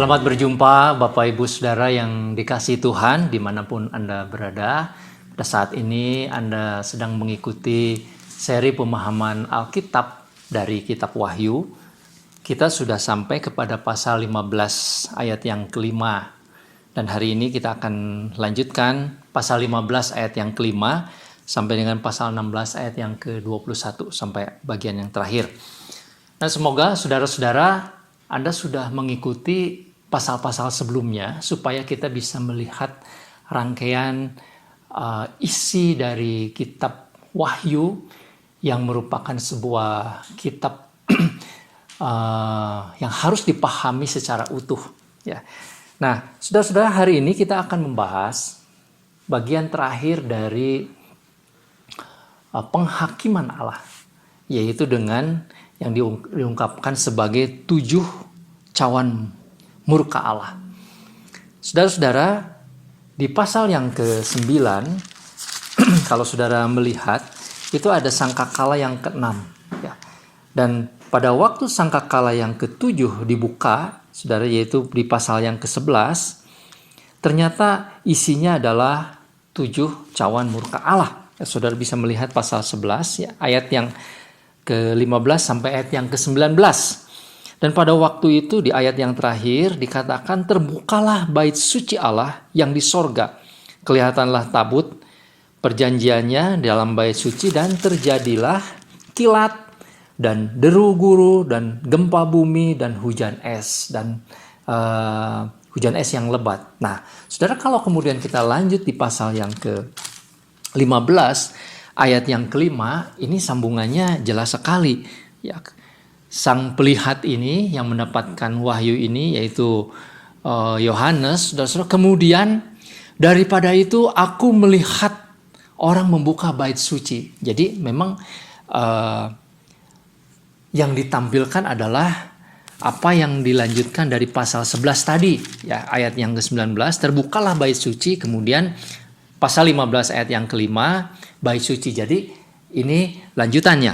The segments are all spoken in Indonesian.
Selamat berjumpa Bapak Ibu Saudara yang dikasihi Tuhan dimanapun Anda berada. Pada saat ini Anda sedang mengikuti seri pemahaman Alkitab dari Kitab Wahyu. Kita sudah sampai kepada pasal 15 ayat yang kelima. Dan hari ini kita akan lanjutkan pasal 15 ayat yang kelima sampai dengan pasal 16 ayat yang ke-21 sampai bagian yang terakhir. Nah, semoga saudara-saudara Anda sudah mengikuti pasal-pasal sebelumnya supaya kita bisa melihat rangkaian isi dari kitab Wahyu yang merupakan sebuah kitab yang harus dipahami secara utuh. Ya. Nah, saudara-saudara, hari ini kita akan membahas bagian terakhir dari penghakiman Allah, yaitu dengan yang diungkapkan sebagai 7 cawan murka Allah. Saudara-saudara, di pasal yang ke-9, kalau saudara melihat, itu ada sangkakala yang ke-6. Ya. Dan pada waktu sangkakala yang ke-7 dibuka, saudara, yaitu di pasal yang ke-11, ternyata isinya adalah 7 cawan murka Allah. Ya, saudara bisa melihat pasal 11, ya, ayat yang ke-15 sampai ayat yang ke-19. Dan pada waktu itu di ayat yang terakhir dikatakan terbukalah bait suci Allah yang di sorga. Kelihatanlah tabut perjanjiannya dalam bait suci dan terjadilah kilat dan deru guru dan gempa bumi dan hujan es dan hujan es yang lebat. Nah, saudara, kalau kemudian kita lanjut di pasal yang ke-15 ayat yang kelima, ini sambungannya jelas sekali. Ya, sang pelihat ini yang mendapatkan wahyu ini yaitu Yohanes, saudara-saudara, kemudian daripada itu aku melihat orang membuka bait suci. Jadi memang yang ditampilkan adalah apa yang dilanjutkan dari pasal 11 tadi, ya, ayat yang ke-19, terbukalah bait suci, kemudian pasal 15 ayat yang kelima, bait suci. Jadi ini lanjutannya.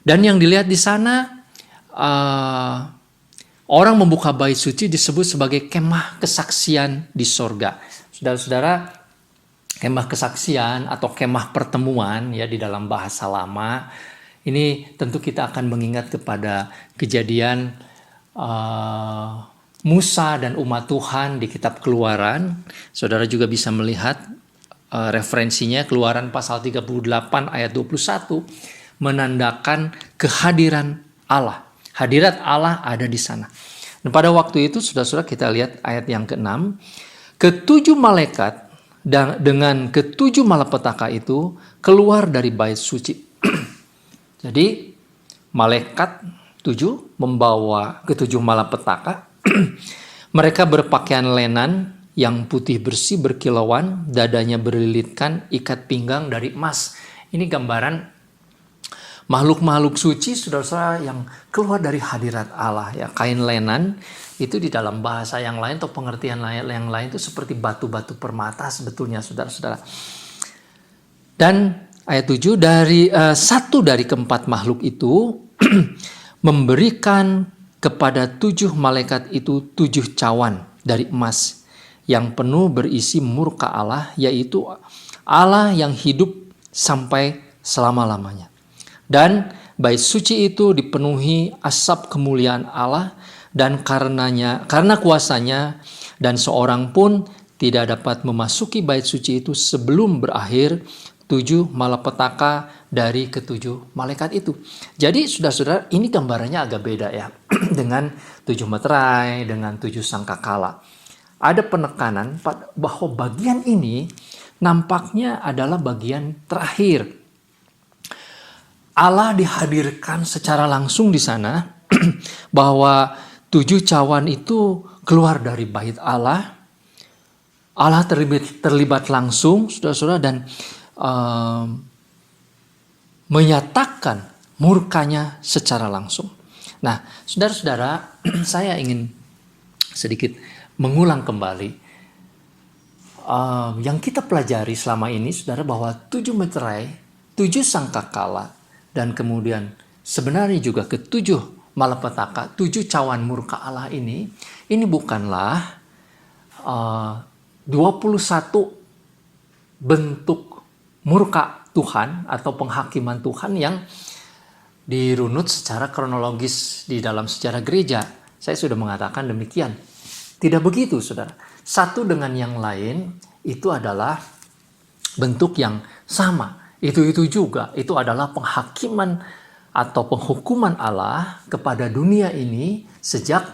Dan yang dilihat di sana, orang membuka bait suci disebut sebagai kemah kesaksian di sorga. Saudara-saudara, kemah kesaksian atau kemah pertemuan, ya, di dalam bahasa lama, ini tentu kita akan mengingat kepada kejadian Musa dan umat Tuhan di kitab Keluaran. Saudara juga bisa melihat referensinya Keluaran pasal 38 ayat 21 menandakan kehadiran Allah. Hadirat Allah ada di sana. Dan pada waktu itu saudara-saudara, kita lihat ayat yang ke-6, ke-7 malaikat dengan ke-7 malapetaka itu keluar dari bait suci. Jadi malaikat 7 membawa ke-7 malapetaka. Mereka berpakaian lenan yang putih bersih berkilauan, dadanya berlilitkan ikat pinggang dari emas. Ini gambaran makhluk-makhluk suci, saudara-saudara, yang keluar dari hadirat Allah. Ya, kain lenan itu di dalam bahasa yang lain atau pengertian yang lain itu seperti batu-batu permata sebetulnya, saudara-saudara. Dan ayat 7, satu dari keempat makhluk itu memberikan kepada 7 malaikat itu 7 cawan dari emas yang penuh berisi murka Allah, yaitu Allah yang hidup sampai selama-lamanya. Dan bait suci itu dipenuhi asap kemuliaan Allah, dan karena kuasanya, dan seorang pun tidak dapat memasuki bait suci itu sebelum berakhir 7 malapetaka dari ke-7 malaikat itu. Jadi saudara-saudara, ini gambarannya agak beda, ya, dengan 7 meterai, dengan 7 sangkakala. Ada penekanan bahwa bagian ini nampaknya adalah bagian terakhir. Allah dihadirkan secara langsung di sana, bahwa 7 cawan itu keluar dari bait Allah. Allah terlibat langsung, saudara-saudara, dan menyatakan murkanya secara langsung. Nah, saudara-saudara, saya ingin sedikit mengulang kembali yang kita pelajari selama ini, saudara, bahwa 7 meterai, 7 sangkakala, dan kemudian sebenarnya juga ke-7 malapetaka, 7 cawan murka Allah ini bukanlah 21 bentuk murka Tuhan atau penghakiman Tuhan yang dirunut secara kronologis di dalam sejarah gereja. Saya sudah mengatakan demikian. Tidak begitu, saudara. Satu dengan yang lain itu adalah bentuk yang sama. Itu juga. Itu adalah penghakiman atau penghukuman Allah kepada dunia ini sejak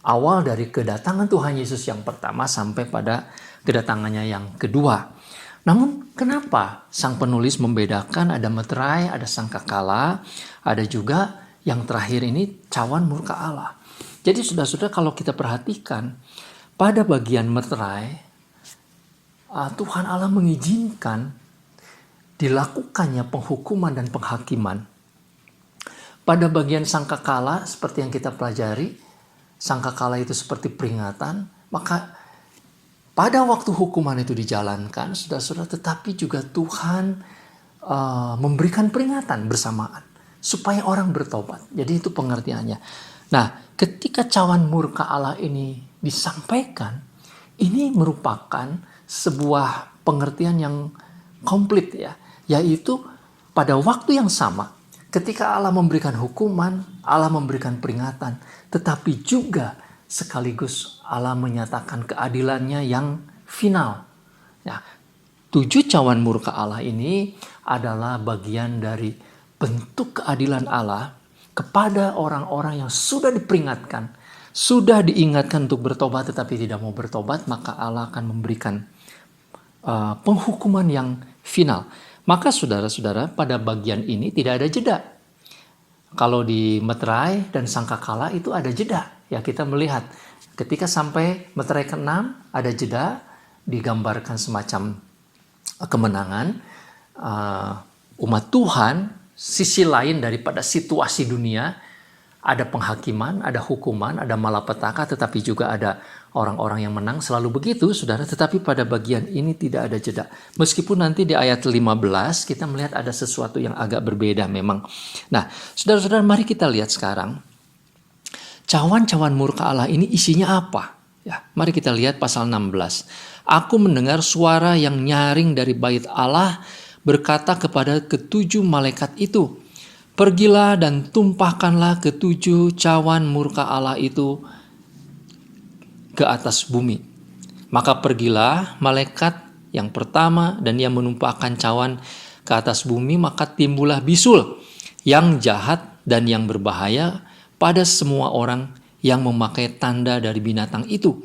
awal dari kedatangan Tuhan Yesus yang pertama sampai pada kedatangannya yang kedua. Namun kenapa sang penulis membedakan ada meterai, ada sangkakala, ada juga yang terakhir ini cawan murka Allah. Jadi saudara-saudara, kalau kita perhatikan pada bagian meterai, Tuhan Allah mengizinkan dilakukannya penghukuman dan penghakiman. Pada bagian sangkakala seperti yang kita pelajari, sangkakala itu seperti peringatan, maka pada waktu hukuman itu dijalankan, saudara-saudara, tetapi juga Tuhan memberikan peringatan bersamaan supaya orang bertobat. Jadi itu pengertiannya. Nah, ketika cawan murka Allah ini disampaikan, ini merupakan sebuah pengertian yang komplit ya, yaitu pada waktu yang sama ketika Allah memberikan hukuman, Allah memberikan peringatan, tetapi juga sekaligus Allah menyatakan keadilannya yang final. Ya, 7 cawan murka Allah ini adalah bagian dari bentuk keadilan Allah kepada orang-orang yang sudah diperingatkan, sudah diingatkan untuk bertobat tetapi tidak mau bertobat, maka Allah akan memberikan penghukuman yang final. Maka saudara-saudara, pada bagian ini tidak ada jeda. Kalau di meterai dan sangkakala itu ada jeda. Ya, kita melihat ketika sampai meterai ke-6 ada jeda, digambarkan semacam kemenangan umat Tuhan. Sisi lain daripada situasi dunia, ada penghakiman, ada hukuman, ada malapetaka, tetapi juga ada orang-orang yang menang. Selalu begitu, saudara. Tetapi pada bagian ini tidak ada jeda. Meskipun nanti di ayat 15 kita melihat ada sesuatu yang agak berbeda memang. Nah, saudara-saudara, mari kita lihat sekarang. Cawan-cawan murka Allah ini isinya apa? Ya, mari kita lihat pasal 16. Aku mendengar suara yang nyaring dari bait Allah berkata kepada ke-7 malaikat itu, pergilah dan tumpahkanlah ke-7 cawan murka Allah itu ke atas bumi. Maka pergilah malaikat yang pertama dan ia menumpahkan cawan ke atas bumi, maka timbullah bisul yang jahat dan yang berbahaya pada semua orang yang memakai tanda dari binatang itu.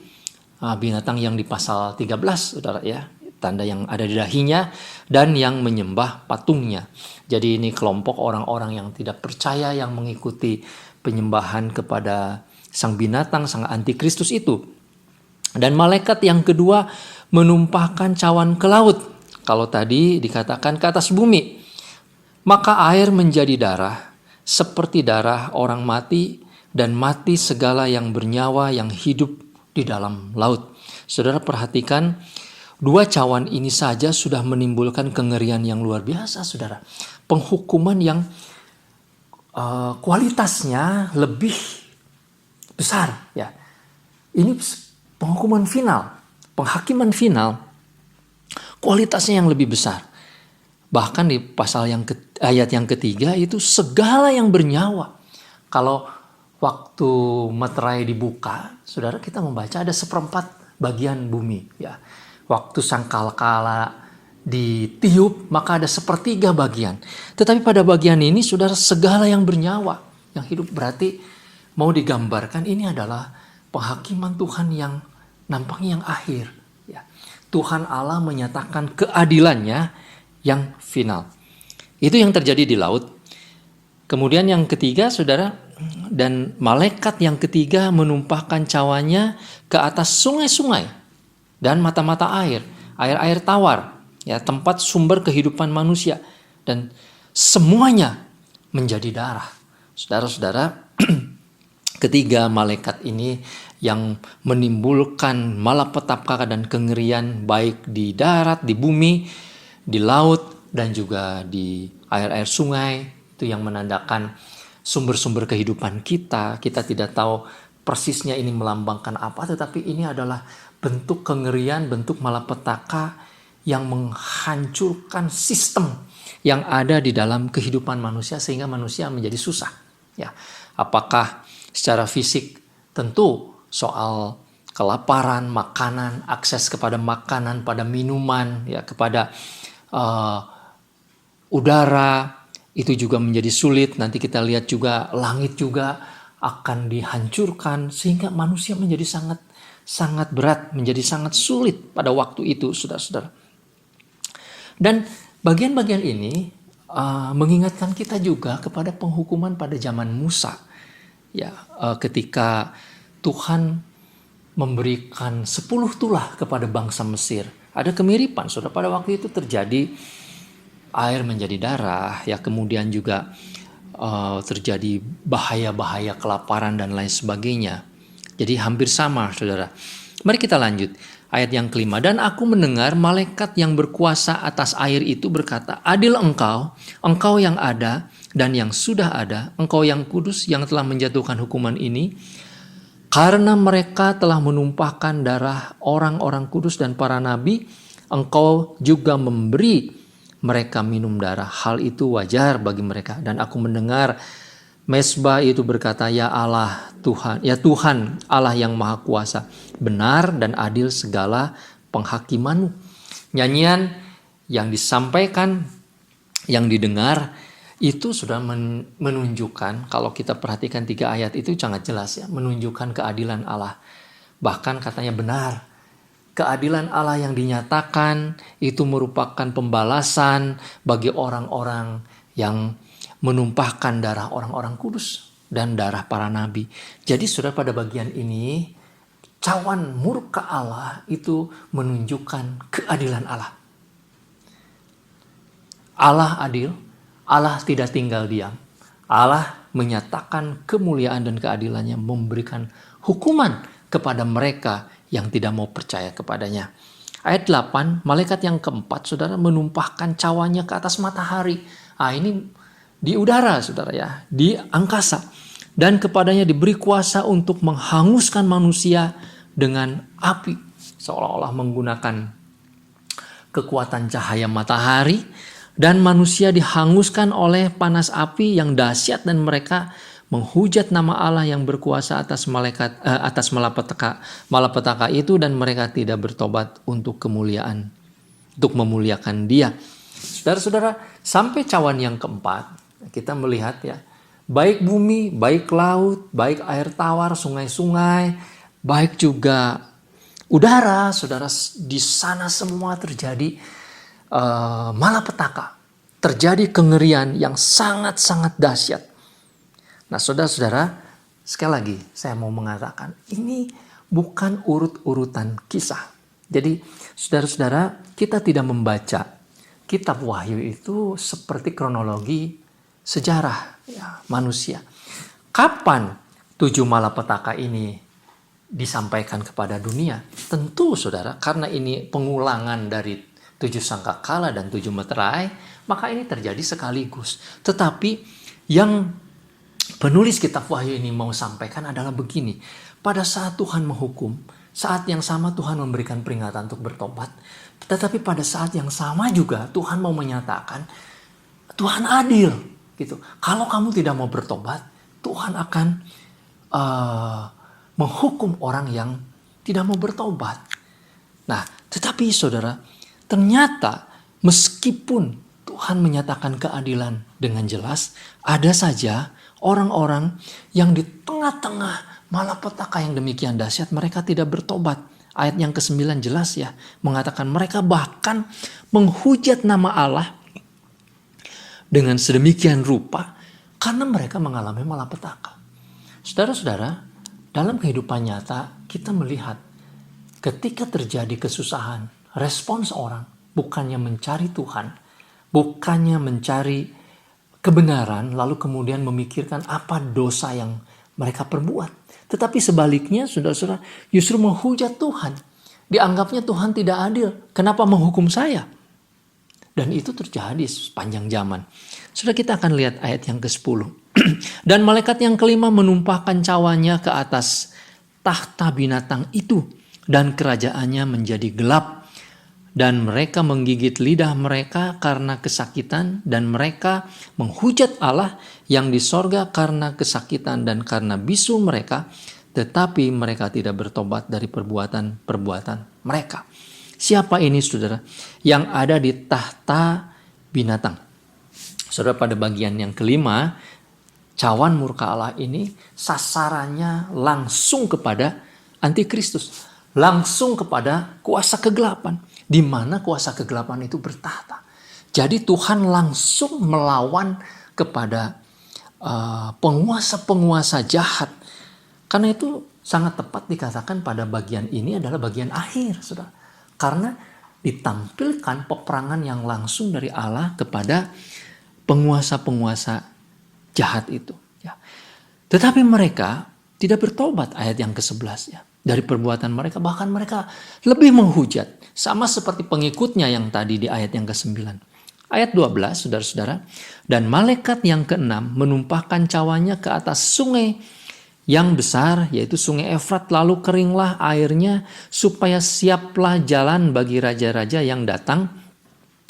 Binatang yang di pasal 13, saudara ya. Tanda yang ada di dahinya dan yang menyembah patungnya. Jadi ini kelompok orang-orang yang tidak percaya yang mengikuti penyembahan kepada sang binatang, sang antikristus itu. Dan malaikat yang kedua menumpahkan cawan ke laut. Kalau tadi dikatakan ke atas bumi. Maka air menjadi darah, seperti darah orang mati, dan mati segala yang bernyawa yang hidup di dalam laut. Saudara perhatikan, 2 cawan ini saja sudah menimbulkan kengerian yang luar biasa, saudara. Penghukuman yang kualitasnya lebih besar. Ya, ini penghukuman final, penghakiman final, kualitasnya yang lebih besar. Bahkan di pasal ayat yang ketiga itu segala yang bernyawa. Kalau waktu meterai dibuka, saudara, kita membaca ada 1/4 bagian bumi. Ya, waktu sangkakala ditiup, maka ada 1/3 bagian. Tetapi pada bagian ini, saudara, segala yang bernyawa, yang hidup, berarti mau digambarkan ini adalah penghakiman Tuhan yang nampaknya yang akhir. Ya. Tuhan Allah menyatakan keadilannya yang final. Itu yang terjadi di laut. Kemudian yang ketiga, saudara, dan malaikat yang ketiga menumpahkan cawannya ke atas sungai-sungai dan mata-mata air, air-air tawar, ya, tempat sumber kehidupan manusia, dan semuanya menjadi darah. Saudara-saudara, ketiga malaikat ini yang menimbulkan malapetaka dan kengerian baik di darat, di bumi, di laut, dan juga di air-air sungai, itu yang menandakan sumber-sumber kehidupan kita. Kita tidak tahu persisnya ini melambangkan apa, tetapi ini adalah bentuk kengerian, bentuk malapetaka yang menghancurkan sistem yang ada di dalam kehidupan manusia sehingga manusia menjadi susah. Ya, apakah secara fisik? Tentu soal kelaparan, makanan, akses kepada makanan, pada minuman, ya, kepada udara, itu juga menjadi sulit. Nanti kita lihat juga langit juga akan dihancurkan sehingga manusia menjadi sangat berat, menjadi sangat sulit pada waktu itu, saudara-saudara. Dan bagian-bagian ini mengingatkan kita juga kepada penghukuman pada zaman Musa. Ya, ketika Tuhan memberikan 10 tulah kepada bangsa Mesir. Ada kemiripan, saudara, pada waktu itu terjadi air menjadi darah, ya, kemudian juga terjadi bahaya-bahaya kelaparan dan lain sebagainya. Jadi hampir sama, saudara. Mari kita lanjut. Ayat yang kelima. Dan aku mendengar malaikat yang berkuasa atas air itu berkata, adil engkau yang ada dan yang sudah ada, engkau yang kudus yang telah menjatuhkan hukuman ini, karena mereka telah menumpahkan darah orang-orang kudus dan para nabi, engkau juga memberi mereka minum darah. Hal itu wajar bagi mereka. Dan aku mendengar Mesbah itu berkata, ya Allah Tuhan, ya Tuhan Allah yang Maha Kuasa, benar dan adil segala penghakiman-Mu. Nyanyian yang disampaikan, yang didengar, itu sudah menunjukkan, kalau kita perhatikan 3 ayat itu sangat jelas, ya, menunjukkan keadilan Allah. Bahkan katanya benar. Keadilan Allah yang dinyatakan itu merupakan pembalasan bagi orang-orang yang menumpahkan darah orang-orang kudus dan darah para nabi. Jadi saudara, pada bagian ini cawan murka Allah itu menunjukkan keadilan Allah. Allah adil, Allah tidak tinggal diam. Allah menyatakan kemuliaan dan keadilannya, memberikan hukuman kepada mereka yang tidak mau percaya kepadanya. Ayat 8, malaikat yang keempat, saudara, menumpahkan cawannya ke atas matahari. Ini di udara, saudara, ya, di angkasa. Dan kepadanya diberi kuasa untuk menghanguskan manusia dengan api. Seolah-olah menggunakan kekuatan cahaya matahari. Dan manusia dihanguskan oleh panas api yang dahsyat, dan mereka menghujat nama Allah yang berkuasa atas malapetaka itu, dan mereka tidak bertobat untuk memuliakan Dia. Saudara-saudara, sampai cawan yang keempat kita melihat, ya, baik bumi, baik laut, baik air tawar, sungai-sungai, baik juga udara, saudara, di sana semua terjadi malapetaka, terjadi kengerian yang sangat-sangat dahsyat. Nah, saudara-saudara, sekali lagi saya mau mengatakan, ini bukan urut-urutan kisah. Jadi, saudara-saudara, kita tidak membaca kitab Wahyu itu seperti kronologi sejarah, ya, manusia. Kapan 7 malapetaka ini disampaikan kepada dunia? Tentu, saudara, karena ini pengulangan dari 7 sangkakala dan 7 meterai, maka ini terjadi sekaligus. Tetapi yang penulis kitab Wahyu ini mau sampaikan adalah begini. Pada saat Tuhan menghukum, saat yang sama Tuhan memberikan peringatan untuk bertobat. Tetapi pada saat yang sama juga Tuhan mau menyatakan Tuhan adil, gitu. Kalau kamu tidak mau bertobat, Tuhan akan menghukum orang yang tidak mau bertobat. Nah, tetapi saudara, ternyata meskipun Tuhan menyatakan keadilan dengan jelas, ada saja orang-orang yang di tengah-tengah malapetaka yang demikian dahsyat, mereka tidak bertobat. Ayat yang ke-9 jelas, ya, mengatakan mereka bahkan menghujat nama Allah dengan sedemikian rupa karena mereka mengalami malapetaka. Saudara-saudara, dalam kehidupan nyata kita melihat ketika terjadi kesusahan, respons orang bukannya mencari Tuhan, bukannya mencari kebenaran, lalu kemudian memikirkan apa dosa yang mereka perbuat. Tetapi sebaliknya, saudara-saudara, justru menghujat Tuhan. Dianggapnya Tuhan tidak adil. Kenapa menghukum saya? Dan itu terjadi sepanjang zaman. Saudara, kita akan lihat ayat yang ke-10. Dan malaikat yang kelima menumpahkan cawanya ke atas tahta binatang itu, dan kerajaannya menjadi gelap. Dan mereka menggigit lidah mereka karena kesakitan, dan mereka menghujat Allah yang di sorga karena kesakitan dan karena bisul mereka, tetapi mereka tidak bertobat dari perbuatan-perbuatan mereka. Siapa ini, saudara? Yang ada di tahta binatang. Saudara, pada bagian yang kelima, cawan murka Allah ini sasarannya langsung kepada antikristus, langsung kepada kuasa kegelapan, di mana kuasa kegelapan itu bertahta. Jadi Tuhan langsung melawan kepada penguasa-penguasa jahat. Karena itu sangat tepat dikatakan pada bagian ini adalah bagian akhir, saudara. Karena ditampilkan peperangan yang langsung dari Allah kepada penguasa-penguasa jahat itu. Ya. Tetapi mereka tidak bertobat, ayat yang ke-11 ya. Dari perbuatan mereka, bahkan mereka lebih menghujat. Sama seperti pengikutnya yang tadi di ayat yang ke-9. Ayat 12, saudara-saudara. Dan malaikat yang ke-6 menumpahkan cawanya ke atas sungai yang besar, yaitu sungai Efrat, lalu keringlah airnya, supaya siaplah jalan bagi raja-raja yang datang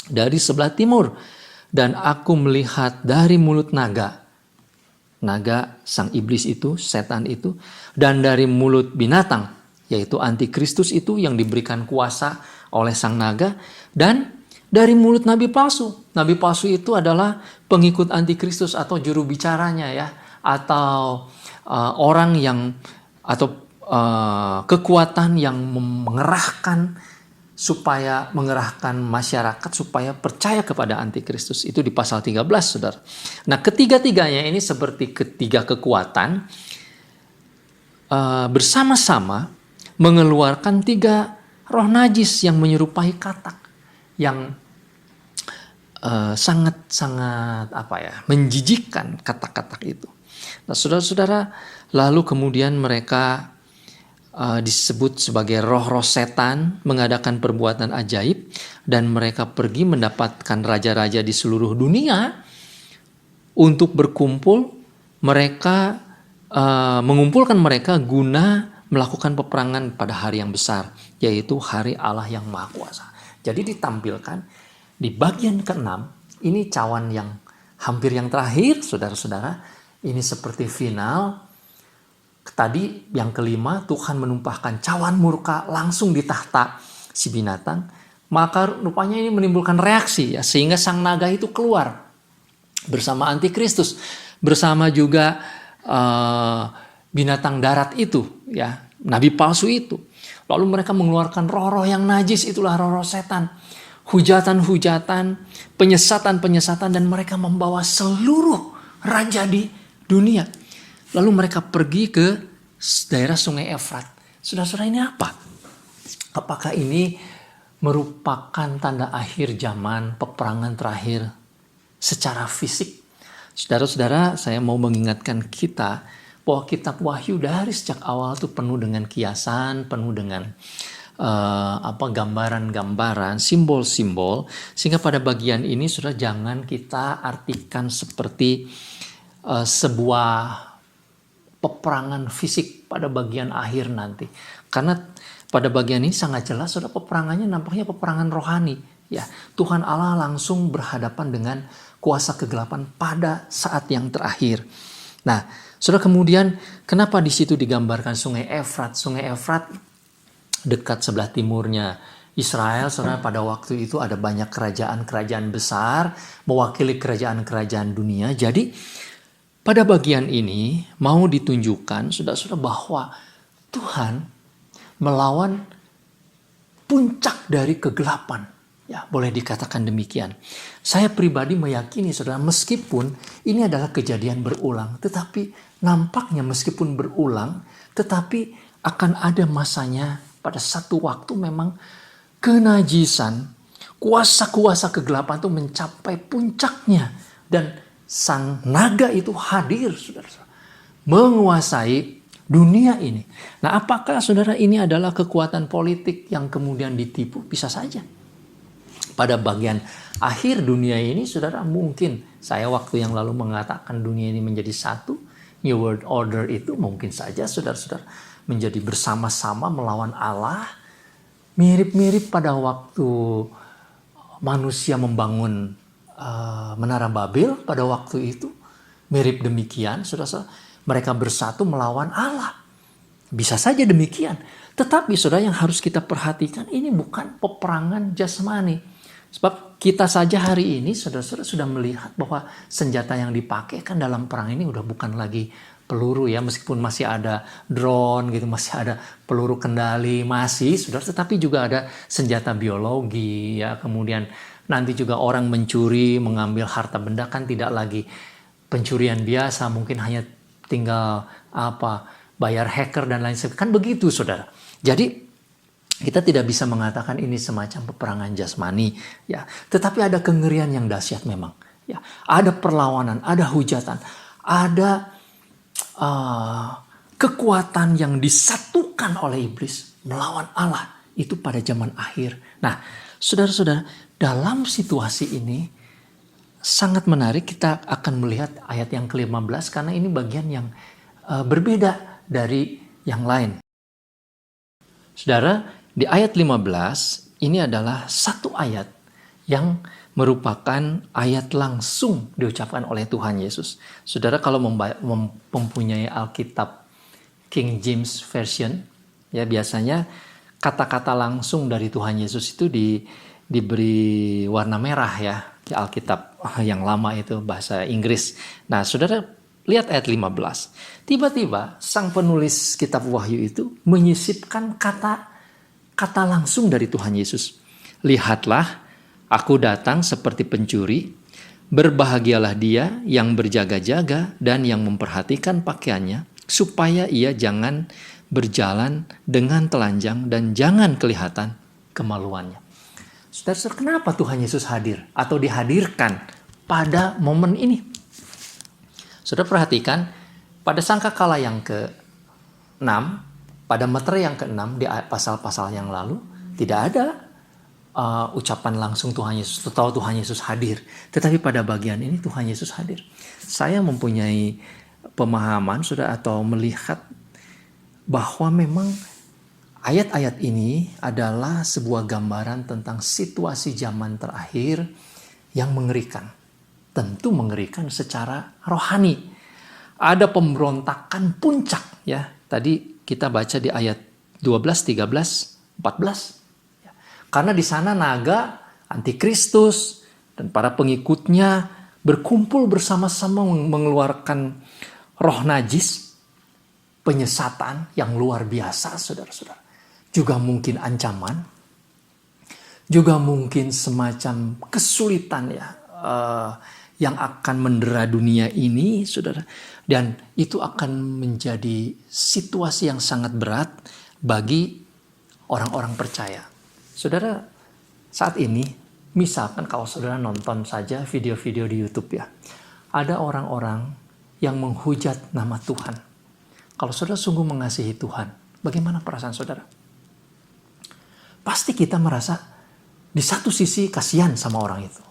dari sebelah timur. Dan aku melihat dari mulut naga sang iblis itu, setan itu, dan dari mulut binatang, yaitu antikristus itu yang diberikan kuasa oleh sang naga, dan dari mulut nabi palsu. Nabi palsu itu adalah pengikut antikristus atau juru bicaranya ya, atau orang yang atau kekuatan yang mengerahkan masyarakat supaya percaya kepada antikristus. Itu di pasal 13, saudara. Nah, ketiga-tiganya ini seperti ketiga kekuatan bersama-sama mengeluarkan 3 roh najis yang menyerupai katak, yang sangat-sangat menjijikkan katak-katak itu. Nah, saudara-saudara, lalu kemudian mereka disebut sebagai roh-roh setan, mengadakan perbuatan ajaib, dan mereka pergi mendapatkan raja-raja di seluruh dunia untuk berkumpul. Mereka mengumpulkan mereka guna melakukan peperangan pada hari yang besar, yaitu hari Allah yang Maha Kuasa. Jadi ditampilkan di bagian ke-6, ini cawan yang hampir yang terakhir, saudara-saudara. Ini seperti final. Tadi yang kelima, Tuhan menumpahkan cawan murka langsung di tahta si binatang. Maka rupanya ini menimbulkan reaksi ya, sehingga sang naga itu keluar bersama antikristus, bersama juga binatang darat itu ya, nabi palsu itu. Lalu mereka mengeluarkan roh-roh yang najis, itulah roh-roh setan. Hujatan-hujatan, penyesatan-penyesatan, dan mereka membawa seluruh raja di dunia. Lalu mereka pergi ke daerah sungai Efrat. Saudara-saudara, ini apa? Apakah ini merupakan tanda akhir zaman, peperangan terakhir secara fisik? Saudara-saudara, saya mau mengingatkan kita bahwa kitab Wahyu dari sejak awal itu penuh dengan kiasan, penuh dengan gambaran-gambaran, simbol-simbol, sehingga pada bagian ini saudara jangan kita artikan seperti sebuah peperangan fisik pada bagian akhir nanti. Karena pada bagian ini sangat jelas saudara, peperangannya nampaknya peperangan rohani. Ya, Tuhan Allah langsung berhadapan dengan kuasa kegelapan pada saat yang terakhir. Nah, saudara, kemudian kenapa di situ digambarkan sungai Efrat? Sungai Efrat dekat sebelah timurnya Israel, saudara. Pada waktu itu ada banyak kerajaan-kerajaan besar mewakili kerajaan-kerajaan dunia. Jadi pada bagian ini mau ditunjukkan saudara-saudara bahwa Tuhan melawan puncak dari kegelapan. Ya, boleh dikatakan demikian. Saya pribadi meyakini saudara, meskipun ini adalah kejadian berulang, tetapi nampaknya meskipun berulang, tetapi akan ada masanya pada satu waktu memang kenajisan, kuasa-kuasa kegelapan itu mencapai puncaknya, dan sang naga itu hadir, saudara, menguasai dunia ini. Nah, apakah saudara ini adalah kekuatan politik yang kemudian ditipu? Bisa saja. Pada bagian akhir dunia ini, saudara, mungkin Saya waktu yang lalu mengatakan dunia ini menjadi satu, New World Order itu mungkin saja saudara-saudara menjadi bersama-sama melawan Allah, mirip-mirip pada waktu manusia membangun Menara Babel pada waktu itu. Mirip demikian, saudara-saudara. Mereka bersatu melawan Allah. Bisa saja demikian. Tetapi saudara yang harus kita perhatikan, ini bukan peperangan jasmani. Sebab kita saja hari ini saudara-saudara sudah melihat bahwa senjata yang dipakai kan dalam perang ini udah bukan lagi peluru ya, meskipun masih ada drone gitu, masih ada peluru kendali, masih saudara, tetapi juga ada senjata biologi ya, kemudian nanti juga orang mencuri, mengambil harta benda kan tidak lagi pencurian biasa, mungkin hanya tinggal bayar hacker dan lain sebagainya, kan begitu saudara. Jadi kita tidak bisa mengatakan ini semacam peperangan jasmani ya, tetapi ada kengerian yang dahsyat memang ya. Ada perlawanan, ada hujatan, ada kekuatan yang disatukan oleh iblis melawan Allah itu pada zaman akhir. Nah, saudara-saudara, dalam situasi ini sangat menarik kita akan melihat ayat yang ke-15 karena ini bagian yang berbeda dari yang lain. Saudara, di ayat 15 ini adalah satu ayat yang merupakan ayat langsung diucapkan oleh Tuhan Yesus. Saudara kalau mempunyai Alkitab King James Version, ya biasanya kata-kata langsung dari Tuhan Yesus itu diberi warna merah ya, di Alkitab yang lama itu bahasa Inggris. Nah, saudara lihat ayat 15. Tiba-tiba sang penulis kitab Wahyu itu menyisipkan kata langsung dari Tuhan Yesus. Lihatlah, aku datang seperti pencuri. Berbahagialah dia yang berjaga-jaga dan yang memperhatikan pakaiannya, supaya ia jangan berjalan dengan telanjang dan jangan kelihatan kemaluannya. Saudara, kenapa Tuhan Yesus hadir atau dihadirkan pada momen ini? Saudara perhatikan, pada sangkakala yang ke-6, pada meter yang ke-6 di pasal-pasal yang lalu, tidak ada ucapan langsung Tuhan Yesus atau Tuhan Yesus hadir. Tetapi pada bagian ini Tuhan Yesus hadir. Saya mempunyai pemahaman, saudara, atau melihat bahwa memang ayat-ayat ini adalah sebuah gambaran tentang situasi zaman terakhir yang mengerikan. Tentu mengerikan secara rohani. Ada pemberontakan puncak ya. Tadi kita baca di ayat 12, 13, 14. Karena di sana naga, antikristus, dan para pengikutnya berkumpul bersama-sama mengeluarkan roh najis, penyesatan yang luar biasa, saudara-saudara. Juga mungkin ancaman, juga mungkin semacam kesulitan ya, yang akan mendera dunia ini, saudara. Dan itu akan menjadi situasi yang sangat berat bagi orang-orang percaya. Saudara, saat ini, misalkan kalau saudara nonton saja video-video di YouTube ya, ada orang-orang yang menghujat nama Tuhan. Kalau saudara sungguh mengasihi Tuhan, bagaimana perasaan saudara? Pasti kita merasa di satu sisi kasihan sama orang itu.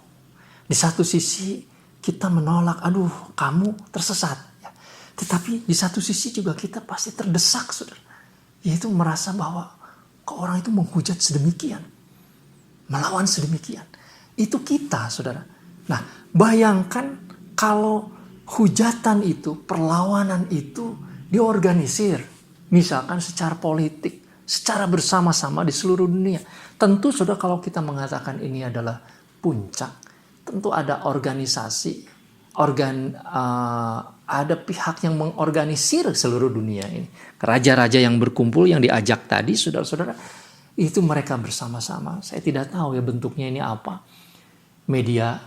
Di satu sisi kita menolak, aduh kamu tersesat. Ya. Tetapi di satu sisi juga kita pasti terdesak, saudara. Yaitu merasa bahwa kok orang itu menghujat sedemikian. Melawan sedemikian. Itu kita, saudara. Nah, bayangkan kalau hujatan itu, perlawanan itu diorganisir. Misalkan secara politik, secara bersama-sama di seluruh dunia. Tentu, saudara, kalau kita mengatakan ini adalah puncak, tentu ada organisasi, ada pihak yang mengorganisir seluruh dunia ini. Raja-raja yang berkumpul, yang diajak tadi, saudara-saudara, itu mereka bersama-sama. Saya tidak tahu ya bentuknya ini apa. Media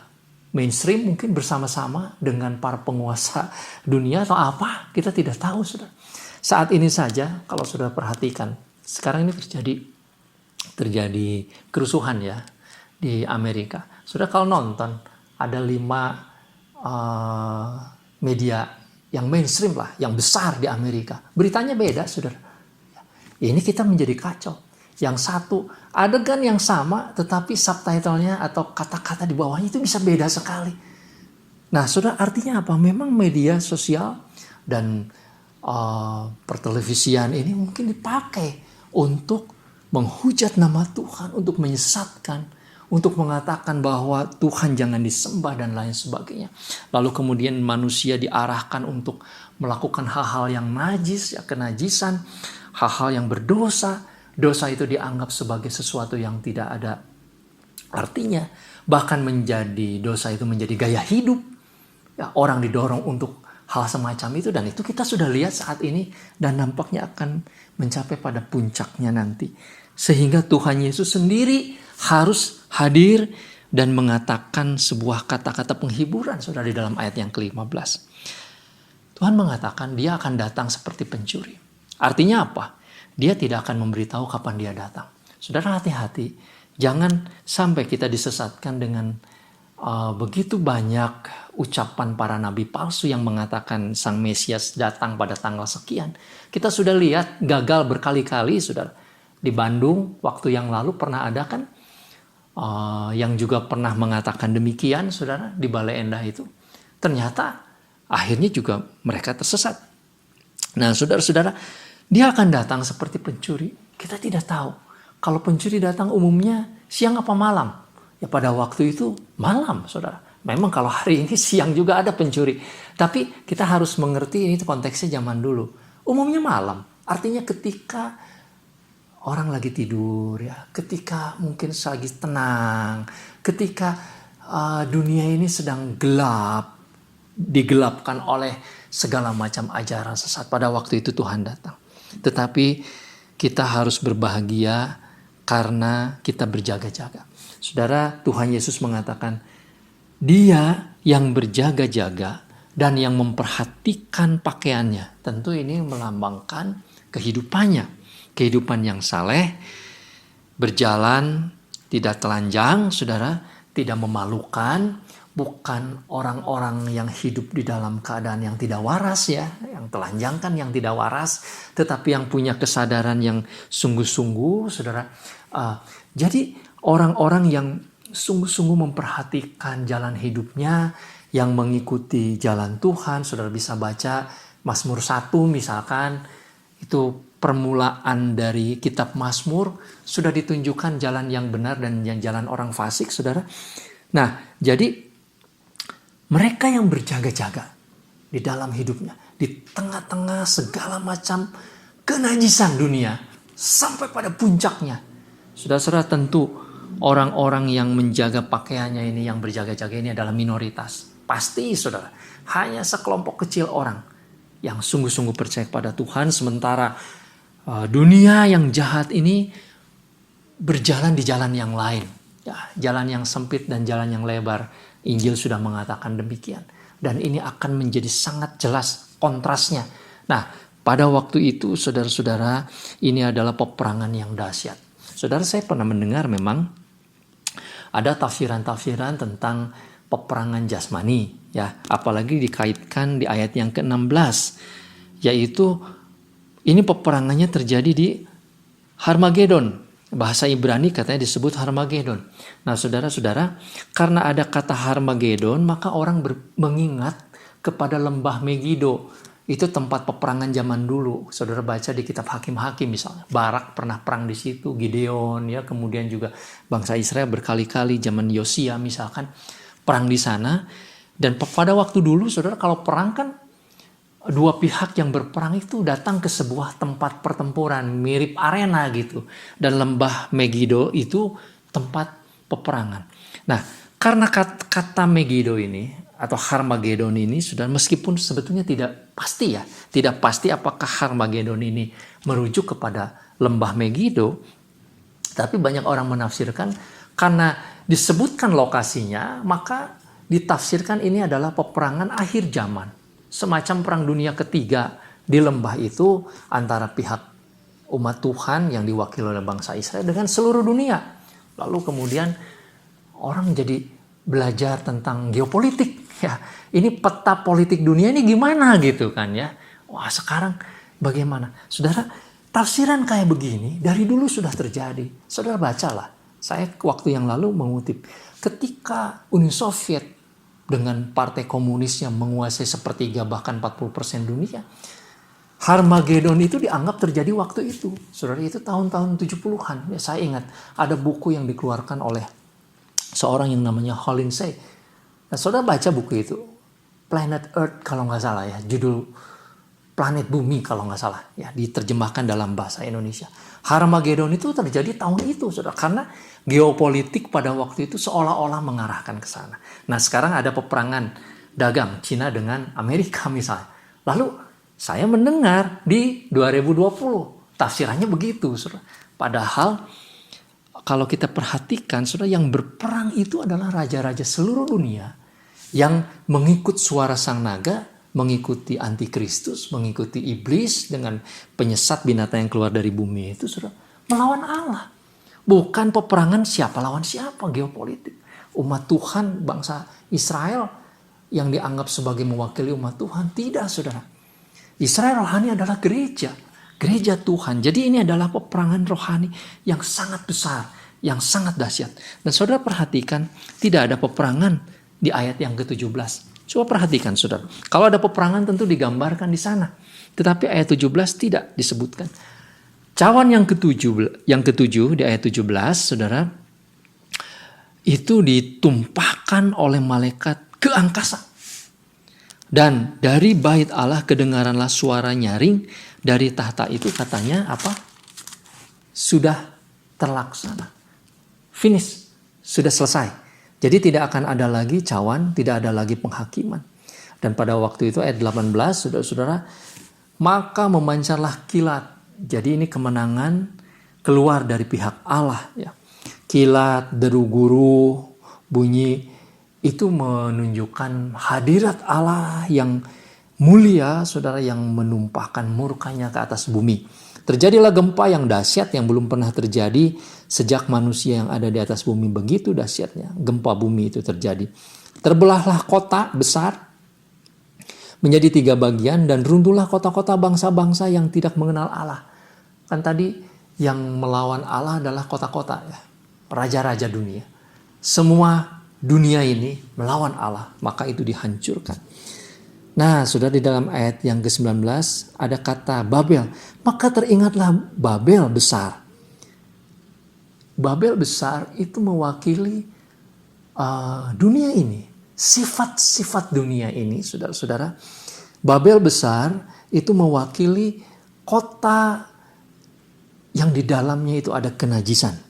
mainstream mungkin bersama-sama dengan para penguasa dunia atau apa. Kita tidak tahu, saudara. Saat ini saja, kalau saudara perhatikan, sekarang ini terjadi kerusuhan ya di Amerika. Sudah kalau nonton ada 5 media yang mainstream lah, yang besar di Amerika. Beritanya beda, saudara. Ini kita menjadi kacau. Yang satu adegan yang sama, tetapi subtitlenya atau kata-kata di bawahnya itu bisa beda sekali. Nah, saudara, artinya apa? Memang media sosial dan pertelevisian ini mungkin dipakai untuk menghujat nama Tuhan, untuk menyesatkan, untuk mengatakan bahwa Tuhan jangan disembah dan lain sebagainya. Lalu kemudian manusia diarahkan untuk melakukan hal-hal yang najis, ya, kenajisan, hal-hal yang berdosa. Dosa itu dianggap sebagai sesuatu yang tidak ada artinya. Bahkan dosa itu menjadi gaya hidup. Ya, orang didorong untuk hal semacam itu, dan itu kita sudah lihat saat ini dan nampaknya akan mencapai pada puncaknya nanti. Sehingga Tuhan Yesus sendiri harus hadir dan mengatakan sebuah kata-kata penghiburan, saudara, di dalam ayat yang ke-15. Tuhan mengatakan dia akan datang seperti pencuri. Artinya apa? Dia tidak akan memberitahu kapan dia datang. Saudara, hati-hati. Jangan sampai kita disesatkan dengan begitu banyak ucapan para nabi palsu yang mengatakan Sang Mesias datang pada tanggal sekian. Kita sudah lihat gagal berkali-kali, saudara. Di Bandung waktu yang lalu pernah ada kan yang juga pernah mengatakan demikian, saudara, di Balai Endah itu. Ternyata akhirnya juga mereka tersesat. Nah, saudara-saudara, dia akan datang seperti pencuri. Kita tidak tahu. Kalau pencuri datang umumnya siang apa malam? Ya pada waktu itu malam, saudara. Memang kalau hari ini siang juga ada pencuri. Tapi kita harus mengerti ini konteksnya zaman dulu. Umumnya malam. Artinya ketika orang lagi tidur, ya, ketika mungkin lagi tenang, ketika dunia ini sedang gelap, digelapkan oleh segala macam ajaran sesat. Pada waktu itu Tuhan datang. Tetapi kita harus berbahagia karena kita berjaga-jaga. Saudara, Tuhan Yesus mengatakan, Dia yang berjaga-jaga dan yang memperhatikan pakaiannya. Tentu ini melambangkan kehidupannya. Kehidupan yang saleh, berjalan tidak telanjang, saudara, tidak memalukan, bukan orang-orang yang hidup di dalam keadaan yang tidak waras, ya, yang telanjang kan yang tidak waras, tetapi yang punya kesadaran yang sungguh-sungguh, saudara. Jadi orang-orang yang sungguh-sungguh memperhatikan jalan hidupnya, yang mengikuti jalan Tuhan. Saudara bisa baca Mazmur 1 misalkan, itu permulaan dari kitab Mazmur, sudah ditunjukkan jalan yang benar dan jalan orang fasik, saudara. Nah, jadi mereka yang berjaga-jaga di dalam hidupnya, di tengah-tengah segala macam kenajisan dunia, sampai pada puncaknya. Saudara-saudara, tentu orang-orang yang menjaga pakaiannya ini, yang berjaga-jaga ini adalah minoritas. Pasti, saudara, hanya sekelompok kecil orang yang sungguh-sungguh percaya kepada Tuhan. Sementara dunia yang jahat ini berjalan di jalan yang lain. Ya, jalan yang sempit dan jalan yang lebar. Injil sudah mengatakan demikian. Dan ini akan menjadi sangat jelas kontrasnya. Nah, pada waktu itu, saudara-saudara, ini adalah peperangan yang dahsyat. Saudara, saya pernah mendengar memang ada tafsiran-tafsiran tentang peperangan jasmani, ya, apalagi dikaitkan di ayat yang ke-16, yaitu ini peperangannya terjadi di Harmagedon. Bahasa Ibrani katanya disebut Harmagedon. Nah, saudara-saudara, karena ada kata Harmagedon, maka orang mengingat kepada lembah Megido. Itu tempat peperangan zaman dulu. Saudara baca di kitab Hakim-Hakim misalnya. Barak pernah perang di situ, Gideon, ya, kemudian juga bangsa Israel berkali-kali zaman Yosia misalkan perang di sana. Dan pada waktu dulu, saudara, kalau perang kan dua pihak yang berperang itu datang ke sebuah tempat pertempuran mirip arena gitu, dan lembah Megido itu tempat peperangan. Nah, karena kata Megido ini atau Harmagedon ini, sudah, meskipun sebetulnya tidak pasti, ya, tidak pasti apakah Harmagedon ini merujuk kepada lembah Megido, tapi banyak orang menafsirkan karena disebutkan lokasinya, maka ditafsirkan ini adalah peperangan akhir zaman. Semacam perang dunia ketiga di lembah itu antara pihak umat Tuhan yang diwakili oleh bangsa Israel dengan seluruh dunia. Lalu kemudian orang jadi belajar tentang geopolitik. Ya, ini peta politik dunia ini gimana gitu kan, ya. Wah, sekarang bagaimana? Saudara, tafsiran kayak begini dari dulu sudah terjadi. Saudara bacalah. Saya waktu yang lalu mengutip ketika Uni Soviet dengan partai komunis yang menguasai sepertiga bahkan 40% dunia. Harmagedon itu dianggap terjadi waktu itu. Saudara, itu tahun-tahun 70-an. Ya, saya ingat ada buku yang dikeluarkan oleh seorang yang namanya Hole Lindsey. Nah, saudara baca buku itu. Planet Earth kalau nggak salah ya. Judul Planet Bumi kalau nggak salah. Ya, diterjemahkan dalam bahasa Indonesia. Harmagedon itu terjadi tahun itu, saudara. Karena geopolitik pada waktu itu seolah-olah mengarahkan ke sana. Nah, sekarang ada peperangan dagang Cina dengan Amerika misalnya. Lalu saya mendengar di 2020 tafsirannya begitu, saudara. Padahal kalau kita perhatikan, saudara, yang berperang itu adalah raja-raja seluruh dunia yang mengikut suara sang naga, mengikuti antikristus, mengikuti iblis dengan penyesat binatang yang keluar dari bumi itu, saudara, melawan Allah. Bukan peperangan siapa lawan siapa, geopolitik. Umat Tuhan, bangsa Israel yang dianggap sebagai mewakili umat Tuhan, tidak, saudara. Israel rohani adalah gereja Tuhan. Jadi ini adalah peperangan rohani yang sangat besar, yang sangat dahsyat. Dan saudara perhatikan, tidak ada peperangan di ayat yang ke-17. Coba perhatikan, saudara. Kalau ada peperangan tentu digambarkan di sana. Tetapi ayat 17 tidak disebutkan. Cawan yang ketujuh di ayat 17, saudara, itu ditumpahkan oleh malaikat ke angkasa. Dan dari bait Allah kedengaranlah suara nyaring dari tahta itu, katanya apa? Sudah terlaksana. Finish. Sudah selesai. Jadi tidak akan ada lagi cawan, tidak ada lagi penghakiman. Dan pada waktu itu ayat 18, saudara-saudara, maka memancarlah kilat. Jadi ini kemenangan keluar dari pihak Allah. Ya. Kilat, deru guru, bunyi, itu menunjukkan hadirat Allah yang mulia, saudara, yang menumpahkan murkanya ke atas bumi. Terjadilah gempa yang dahsyat yang belum pernah terjadi sejak manusia yang ada di atas bumi. Begitu dahsyatnya gempa bumi itu terjadi. Terbelahlah kota besar menjadi 3 bagian dan runtuhlah kota-kota bangsa-bangsa yang tidak mengenal Allah. Kan tadi yang melawan Allah adalah kota-kota, ya, raja-raja dunia. Semua dunia ini melawan Allah, maka itu dihancurkan. Nah, sudah di dalam ayat yang ke-19 ada kata Babel. Maka teringatlah Babel besar. Babel besar itu mewakili dunia ini. Sifat-sifat dunia ini, saudara-saudara. Babel besar itu mewakili kota yang di dalamnya itu ada kenajisan.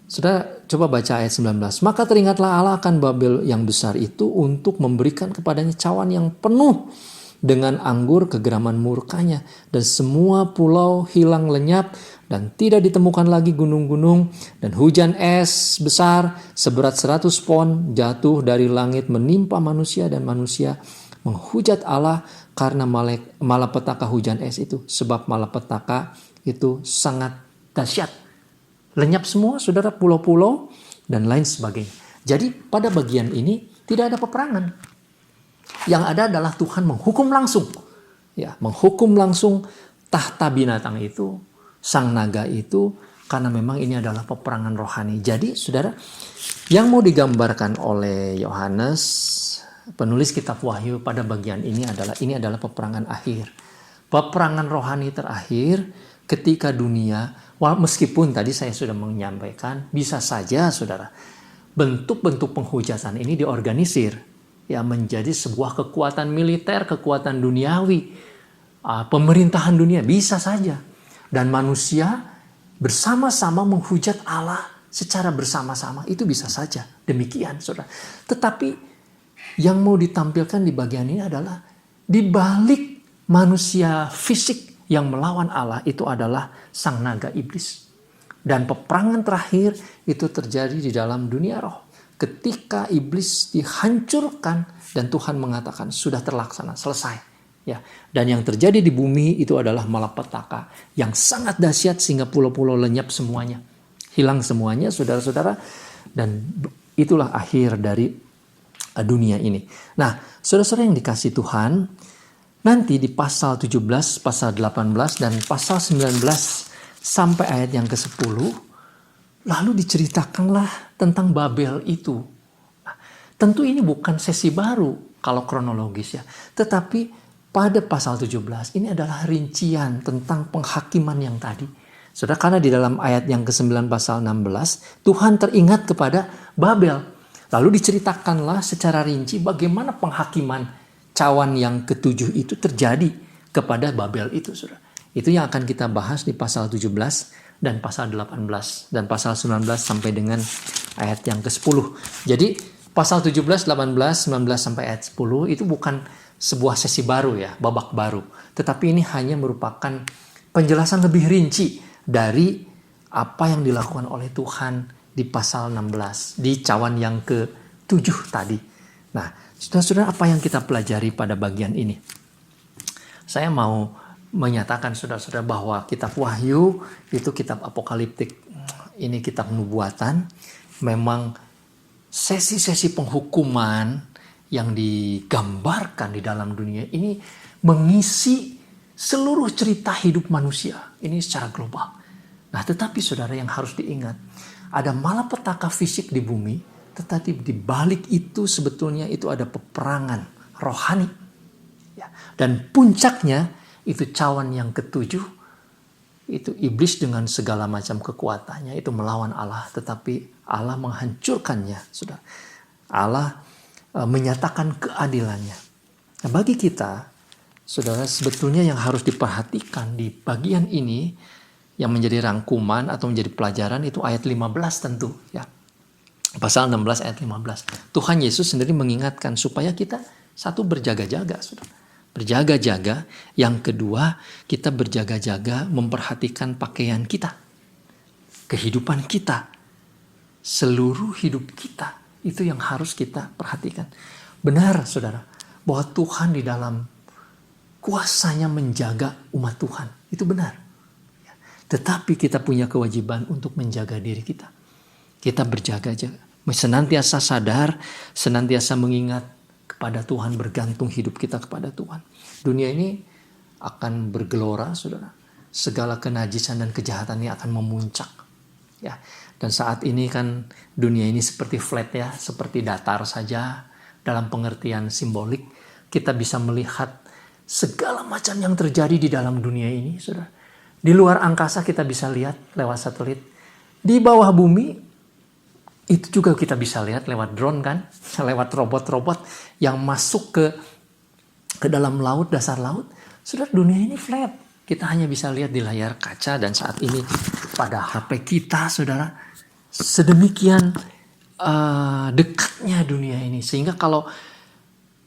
Saudara, coba baca ayat 19. Maka teringatlah Allah akan Babel yang besar itu untuk memberikan kepadanya cawan yang penuh dengan anggur kegeraman murkanya. Dan semua pulau hilang lenyap dan tidak ditemukan lagi gunung-gunung. Dan hujan es besar seberat 100 pon jatuh dari langit menimpa manusia. Dan manusia menghujat Allah karena malapetaka hujan es itu. Sebab malapetaka itu sangat dahsyat. Lenyap semua, saudara, pulau-pulau dan lain sebagainya. Jadi pada bagian ini tidak ada peperangan. Yang ada adalah Tuhan menghukum langsung. Ya, menghukum langsung tahta binatang itu, sang naga itu, karena memang ini adalah peperangan rohani. Jadi, saudara, yang mau digambarkan oleh Yohanes, penulis kitab Wahyu pada bagian ini adalah peperangan akhir. Peperangan rohani terakhir ketika dunia, meskipun tadi saya sudah menyampaikan, bisa saja, saudara, bentuk-bentuk penghujatan ini diorganisir, ya, menjadi sebuah kekuatan militer, kekuatan duniawi, pemerintahan dunia, bisa saja. Dan manusia bersama-sama menghujat Allah secara bersama-sama, itu bisa saja. Demikian, saudara. Tetapi yang mau ditampilkan di bagian ini adalah di balik manusia fisik yang melawan Allah itu adalah sang naga iblis. Dan peperangan terakhir itu terjadi di dalam dunia roh. Ketika iblis dihancurkan dan Tuhan mengatakan sudah terlaksana, selesai. Ya. Dan yang terjadi di bumi itu adalah malapetaka yang sangat dahsyat sehingga pulau-pulau lenyap semuanya. Hilang semuanya, saudara-saudara. Dan itulah akhir dari dunia ini. Nah, saudara-saudara yang dikasih Tuhan, nanti di pasal 17, pasal 18, dan pasal 19 sampai ayat yang ke-10, lalu diceritakanlah tentang Babel itu. Nah, Tentu ini bukan sesi baru kalau kronologis ya. Tetapi pada pasal 17 ini adalah rincian tentang penghakiman yang tadi. Saudara, karena di dalam ayat yang ke-9 pasal 16, Tuhan teringat kepada Babel. Lalu diceritakanlah secara rinci bagaimana penghakiman cawan yang ke-7 itu terjadi kepada Babel itu, saudara. Itu yang akan kita bahas di pasal 17 dan pasal 18 dan pasal 19 sampai dengan ayat yang ke-10. Jadi pasal 17, 18, 19 sampai ayat 10 itu bukan sebuah sesi baru ya, babak baru. Tetapi ini hanya merupakan penjelasan lebih rinci dari apa yang dilakukan oleh Tuhan di pasal 16, di cawan yang ke-7 tadi. Nah, saudara-saudara, apa yang kita pelajari pada bagian ini? Saya mau menyatakan saudara-saudara bahwa kitab Wahyu itu kitab apokaliptik. Ini kitab nubuatan. Memang sesi-sesi penghukuman yang digambarkan di dalam dunia ini mengisi seluruh cerita hidup manusia. Ini secara global. Nah, tetapi saudara, yang harus diingat, ada malapetaka fisik di bumi, tetapi di balik itu sebetulnya itu ada peperangan rohani. Ya. Dan puncaknya itu cawan yang ke-7, itu iblis dengan segala macam kekuatannya itu melawan Allah, tetapi Allah menghancurkannya. Saudara, Allah menyatakan keadilannya. Nah, bagi kita, saudara, sebetulnya yang harus diperhatikan di bagian ini yang menjadi rangkuman atau menjadi pelajaran itu ayat 15 tentu ya. Pasal 16 ayat 15. Tuhan Yesus sendiri mengingatkan supaya kita satu berjaga-jaga, saudara. Berjaga-jaga. Yang kedua, kita berjaga-jaga memperhatikan pakaian kita. Kehidupan kita. Seluruh hidup kita. Itu yang harus kita perhatikan. Benar, saudara, bahwa Tuhan di dalam kuasanya menjaga umat Tuhan. Itu benar. Tetapi kita punya kewajiban untuk menjaga diri kita. Kita berjaga-jaga. Senantiasa sadar, senantiasa mengingat kepada Tuhan, bergantung hidup kita kepada Tuhan. Dunia ini akan bergelora, saudara. Segala kenajisan dan kejahatan ini akan memuncak. Ya. Dan saat ini kan dunia ini seperti flat ya, seperti datar saja. Dalam pengertian simbolik, kita bisa melihat segala macam yang terjadi di dalam dunia ini, saudara. Di luar angkasa kita bisa lihat lewat satelit. Di bawah bumi itu juga kita bisa lihat lewat drone kan. Lewat robot-robot yang masuk ke dalam laut, dasar laut. Saudara, dunia ini flat. Kita hanya bisa lihat di layar kaca dan saat ini pada HP kita, saudara. Sedemikian dekatnya dunia ini. Sehingga kalau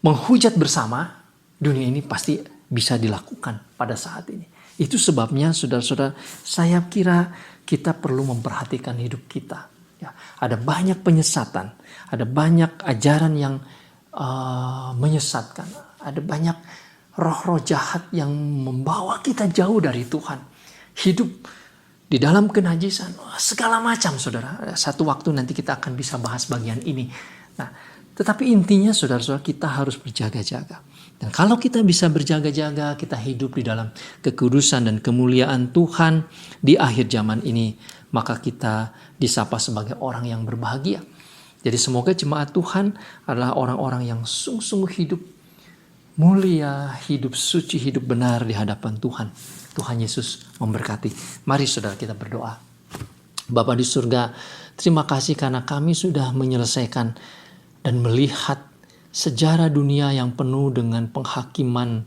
menghujat bersama, dunia ini pasti bisa dilakukan pada saat ini. Itu sebabnya saudara-saudara, saya kira kita perlu memperhatikan hidup kita. Ya, ada banyak penyesatan, ada banyak ajaran yang menyesatkan, ada banyak roh-roh jahat yang membawa kita jauh dari Tuhan. Hidup di dalam kenajisan, segala macam, saudara. Satu waktu nanti kita akan bisa bahas bagian ini. Nah, tetapi intinya saudara-saudara, kita harus berjaga-jaga. Dan kalau kita bisa berjaga-jaga, kita hidup di dalam kekudusan dan kemuliaan Tuhan di akhir zaman ini, maka kita disapa sebagai orang yang berbahagia. Jadi semoga jemaat Tuhan adalah orang-orang yang sungguh-sungguh hidup mulia, hidup suci, hidup benar di hadapan Tuhan. Tuhan Yesus memberkati. Mari saudara, kita berdoa. Bapa di surga, terima kasih karena kami sudah menyelesaikan dan melihat sejarah dunia yang penuh dengan penghakiman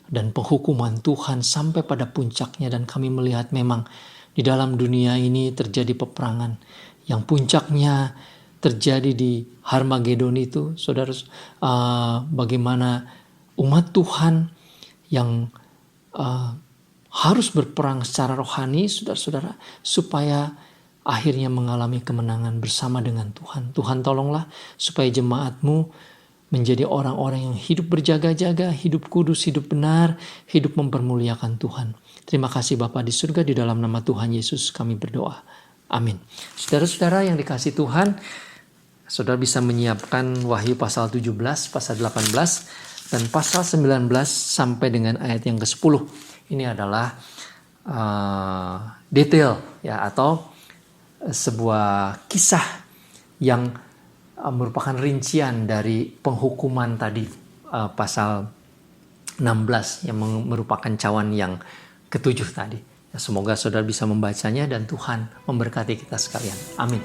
dan penghukuman Tuhan sampai pada puncaknya. Dan kami melihat memang di dalam dunia ini terjadi peperangan yang puncaknya terjadi di Harmagedon itu. Saudara, bagaimana umat Tuhan yang harus berperang secara rohani, saudara-saudara, supaya akhirnya mengalami kemenangan bersama dengan Tuhan. Tuhan, tolonglah supaya jemaat-Mu menjadi orang-orang yang hidup berjaga-jaga, hidup kudus, hidup benar, hidup mempermuliakan Tuhan. Terima kasih Bapa di surga, di dalam nama Tuhan Yesus kami berdoa. Amin. Saudara-saudara yang dikasihi Tuhan, saudara bisa menyiapkan Wahyu pasal 17, pasal 18, dan pasal 19 sampai dengan ayat yang ke-10. Ini adalah detail ya, atau sebuah kisah yang merupakan rincian dari penghukuman tadi, pasal 16 yang merupakan cawan yang ketujuh tadi. Semoga saudara bisa membacanya dan Tuhan memberkati kita sekalian. Amin.